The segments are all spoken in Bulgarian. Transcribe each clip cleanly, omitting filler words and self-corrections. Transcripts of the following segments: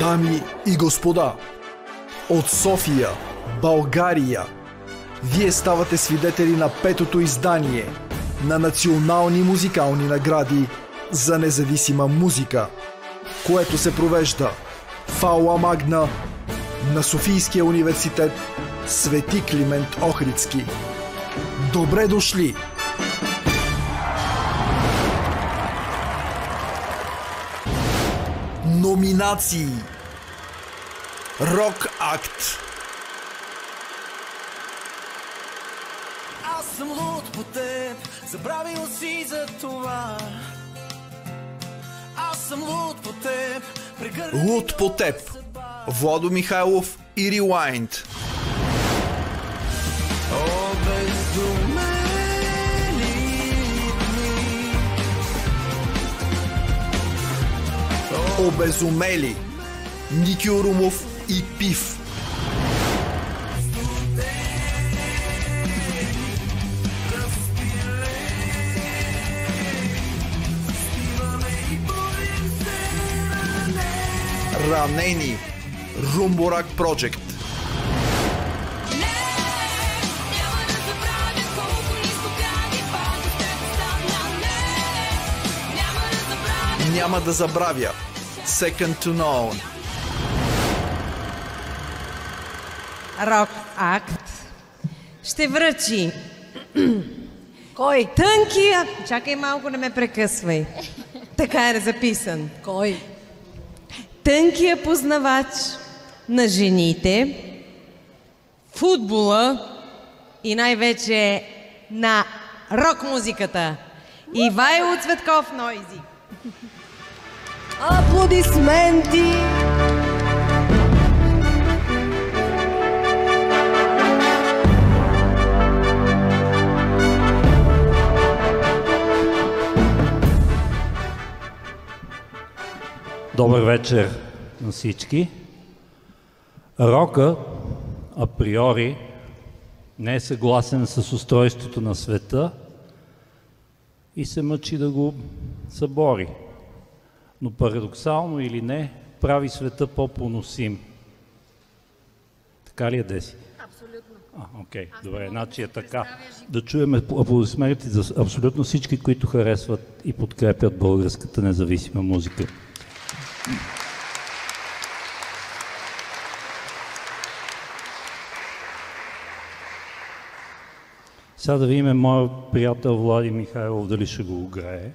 Дами и господа, от София, България, вие ставате свидетели на петото издание на национални музикални награди за независима музика, което се провежда в Аула Магна на Софийския университет Свети Климент Охридски. Добре дошли! Номинации: Рок акт. Аз съм луд по теб, забравил си за това. Аз съм луд по теб, прегърни. Луд по теб. Владо Михайлов и Rewind. Обезумели. Ники Орумов и Пив. Ранени. Румбурак Project. Няма да забравя. Second to None. Рок акт ще връчи кой? Тънкия. Чакай малко, не ме прекъсвай. Така е записан. Кой? Тънкия познавач на жените, футбола и най-вече на рок-музиката. Ивайло Цветков Нойзи. Аплодисменти! Добър вечер на всички. Рока априори не е съгласен с устройството на света и се мъчи да го събори. Но парадоксално или не, прави света по-поносим. Така ли е, Деси? Абсолютно. Окей, добре, значи е така. Да чуем аплодисменти за абсолютно всички, които харесват и подкрепят българската независима музика. Сега да видим моят приятел Влади Михайлов дали ще го играе.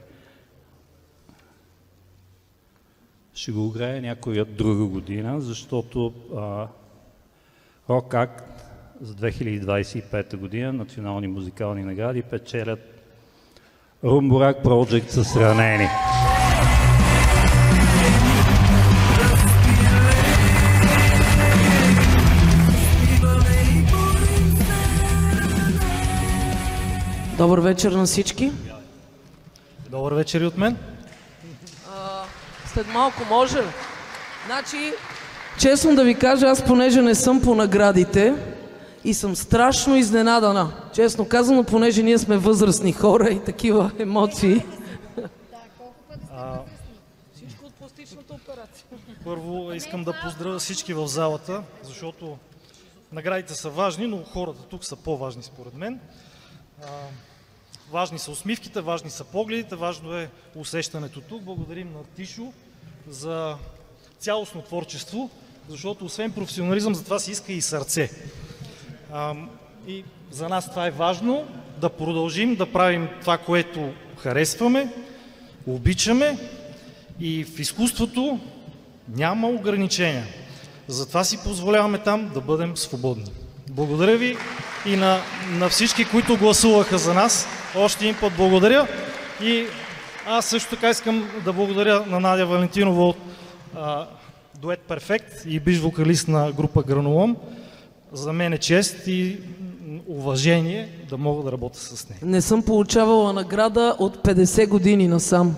Ще го играе някоя друга година, защото Рок акт за 2025 година, национални музикални награди, печелят Румбурак Project с Ранени. Добър вечер на всички. Добър вечер и от мен. След малко може ли? Значи, честно да ви кажа, аз понеже не съм по наградите и съм страшно изненадана. Честно казано, понеже ние сме възрастни хора и такива емоции. Всичко от пластичната операция. Първо искам да поздравя всички в залата, защото наградите са важни, но хората тук са по-важни според мен. Важни са усмивките, важни са погледите, важно е усещането тук. Благодарим на Тишо за цялостно творчество, защото освен професионализъм, за това се иска и сърце. И за нас това е важно, да продължим да правим това, което харесваме, обичаме, и в изкуството няма ограничения. Затова си позволяваме там да бъдем свободни. Благодаря ви и на всички, които гласуваха за нас. Още един път благодаря. И аз също така искам да благодаря на Надя Валентинова от Дует Перфект и биш вокалист на група Гранолом. За мен е чест и уважение да мога да работя с нея. Не съм получавала награда от 50 години насам.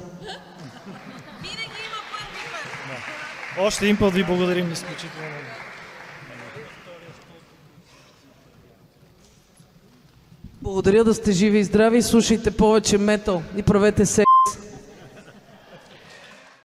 Още един път ви благодарим изключително. Благодаря, да сте живи и здрави, слушайте повече метал и правете се.